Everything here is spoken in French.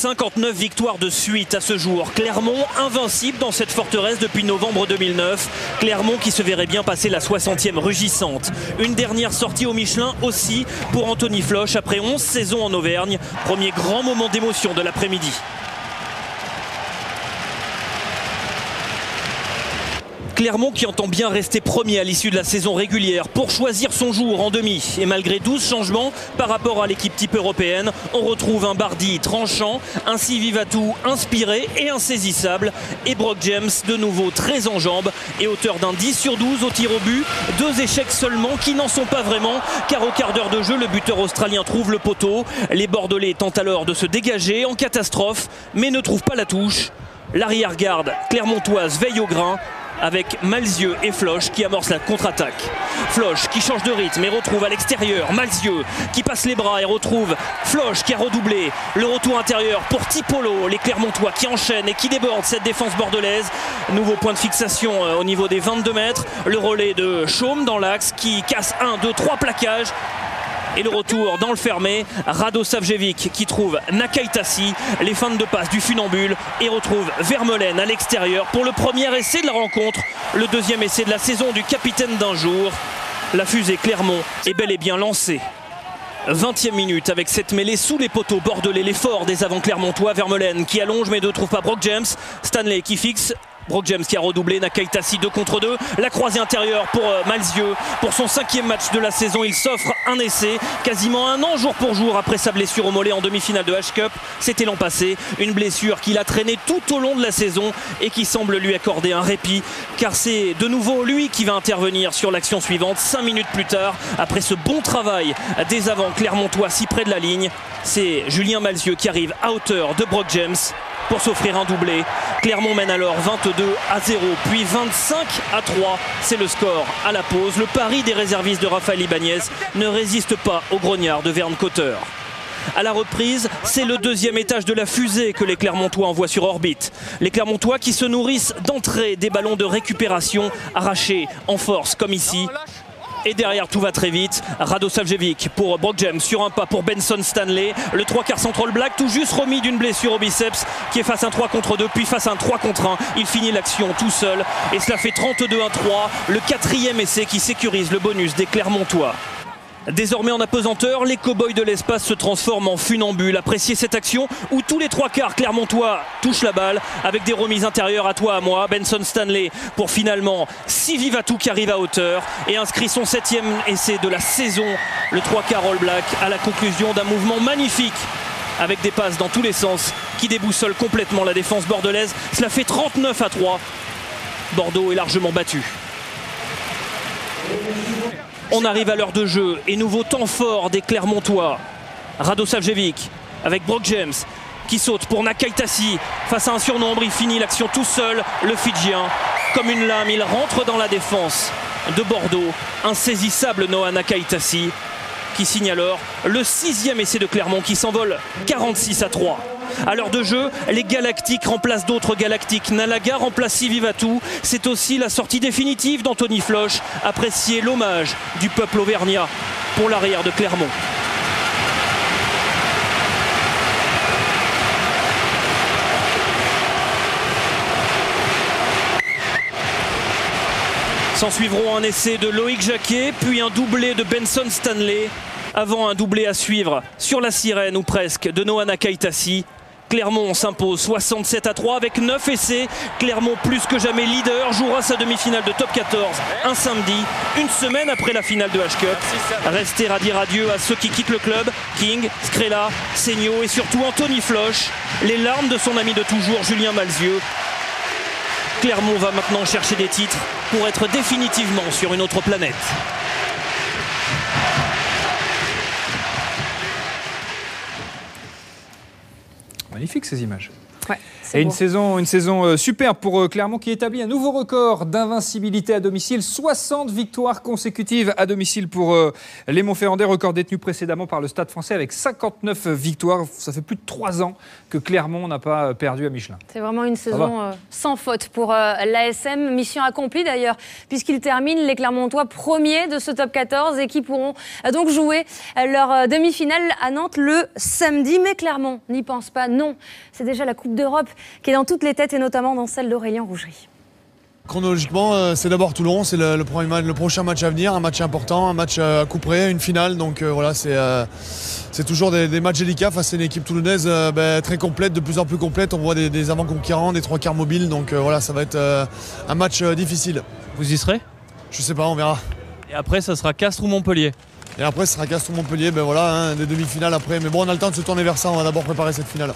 59 victoires de suite à ce jour. Clermont invincible dans cette forteresse depuis novembre 2009. Clermont qui se verrait bien passer la 60e rugissante. Une dernière sortie au Michelin aussi pour Anthony Floch après 11 saisons en Auvergne. Premier grand moment d'émotion de l'après-midi. Clermont qui entend bien rester premier à l'issue de la saison régulière pour choisir son jour en demi. Et malgré 12 changements par rapport à l'équipe type européenne, on retrouve un Bardi tranchant, un Sivivatu inspiré et insaisissable. Et Brock James de nouveau très en jambes et auteur d'un 10 sur 12 au tir au but. 2 échecs seulement qui n'en sont pas vraiment car au quart d'heure de jeu, le buteur australien trouve le poteau. Les Bordelais tentent alors de se dégager en catastrophe mais ne trouvent pas la touche. L'arrière-garde clermontoise veille au grain avec Malzieu et Floch qui amorcent la contre-attaque. Floch qui change de rythme et retrouve à l'extérieur Malzieu qui passe les bras et retrouve Floch qui a redoublé. Le retour intérieur pour Tipolo, les Clermontois qui enchaînent et qui débordent cette défense bordelaise. Nouveau point de fixation au niveau des 22 mètres. Le relais de Chaume dans l'axe qui casse 1, 2, 3 plaquages. Et le retour dans le fermé, Radosavljevic qui trouve Nakaitasi, les feintes de passe du funambule et retrouve Vermeulen à l'extérieur pour le premier essai de la rencontre, le deuxième essai de la saison du capitaine d'un jour. La fusée Clermont est bel et bien lancée. 20e minute avec cette mêlée sous les poteaux bordelais, l'effort des avants clermontois. Vermeulen qui allonge mais ne trouve pas Brock James, Stanley qui fixe. Brock James qui a redoublé, Nakaitasi 2 contre 2. La croisée intérieure pour Malzieu. Pour son 5e match de la saison, il s'offre un essai. Quasiment un an jour pour jour après sa blessure au mollet en demi-finale de H-Cup. C'était l'an passé. Une blessure qu'il a traînée tout au long de la saison et qui semble lui accorder un répit. Car c'est de nouveau lui qui va intervenir sur l'action suivante. 5 minutes plus tard, après ce bon travail des avants clermontois si près de la ligne. C'est Julien Malzieu qui arrive à hauteur de Brock James pour s'offrir un doublé. Clermont mène alors 22-0, puis 25-3. C'est le score à la pause. Le pari des réservistes de Raphaël Ibanez ne résiste pas au grognard de Verne Cotter. À la reprise, c'est le deuxième étage de la fusée que les Clermontois envoient sur orbite. Les Clermontois qui se nourrissent d'entrée des ballons de récupération arrachés en force comme ici. Et derrière tout va très vite. Radosavljevic pour Brock James sur un pas pour Benson Stanley. Le 3/4 central black tout juste remis d'une blessure au biceps qui est face à un 3 contre 2 puis face à un 3 contre 1. Il finit l'action tout seul et cela fait 32-3. Le 4e essai qui sécurise le bonus des Clermontois. Désormais en apesanteur, les cow-boys de l'espace se transforment en funambules. Appréciez cette action où tous les 3/4 clermontois touchent la balle avec des remises intérieures à toi, à moi. Benson Stanley pour finalement Sivivatu qui arrive à hauteur et inscrit son 7e essai de la saison. Le 3/4 All Black à la conclusion d'un mouvement magnifique avec des passes dans tous les sens qui déboussolent complètement la défense bordelaise. Cela fait 39-3. Bordeaux est largement battu. On arrive à l'heure de jeu et nouveau temps fort des Clermontois. Radosavljevic avec Brock James qui saute pour Nakaitasi face à un surnombre. Il finit l'action tout seul, le Fidjien. Comme une lame, il rentre dans la défense de Bordeaux. Insaisissable Noah Nakaitasi qui signe alors le 6e essai de Clermont qui s'envole 46-3. À l'heure de jeu, les Galactiques remplacent d'autres Galactiques. Nalaga remplace Sivivatu. C'est aussi la sortie définitive d'Anthony Floch. Appréciez l'hommage du peuple auvergnat pour l'arrière de Clermont. S'en suivront un essai de Loïc Jacquet, puis un doublé de Benson Stanley, avant un doublé à suivre sur la sirène ou presque de Noah Nakaitasi. Clermont s'impose 67-3 avec 9 essais. Clermont plus que jamais leader jouera sa demi-finale de top 14 un samedi, une semaine après la finale de H-Cup. Restez à dire adieu à ceux qui quittent le club. King, Scrella, Seigno et surtout Anthony Floch. Les larmes de son ami de toujours Julien Malzieu. Clermont va maintenant chercher des titres pour être définitivement sur une autre planète. Magnifique ces images. Ouais, et une saison superbe pour Clermont qui établit un nouveau record d'invincibilité à domicile. 60 victoires consécutives à domicile pour les Montferrandais, record détenu précédemment par le Stade Français avec 59 victoires. Ça fait plus de 3 ans que Clermont n'a pas perdu à Michelin. C'est vraiment une saison sans faute pour l'ASM. Mission accomplie d'ailleurs, puisqu'ils terminent les Clermontois premiers de ce top 14 et qui pourront donc jouer leur demi-finale à Nantes le samedi. Mais Clermont n'y pense pas, non. C'est déjà la Coupe d'Europe qui est dans toutes les têtes et notamment dans celle d'Aurélien Rougerie. Chronologiquement, c'est d'abord Toulon, c'est le prochain match à venir, un match important, un match à coup près, une finale. Donc voilà, c'est toujours des matchs délicats face à une équipe toulonnaise très complète, de plus en plus complète. On voit des avant-conquérants, des 3 quarts mobiles. Donc voilà, ça va être un match difficile. Vous y serez? Je sais pas, on verra. Et après, ça sera Castres ou Montpellier? Et après, ce sera Castres ou Montpellier. Des demi-finales après. Mais bon, on a le temps de se tourner vers ça. On va d'abord préparer cette finale.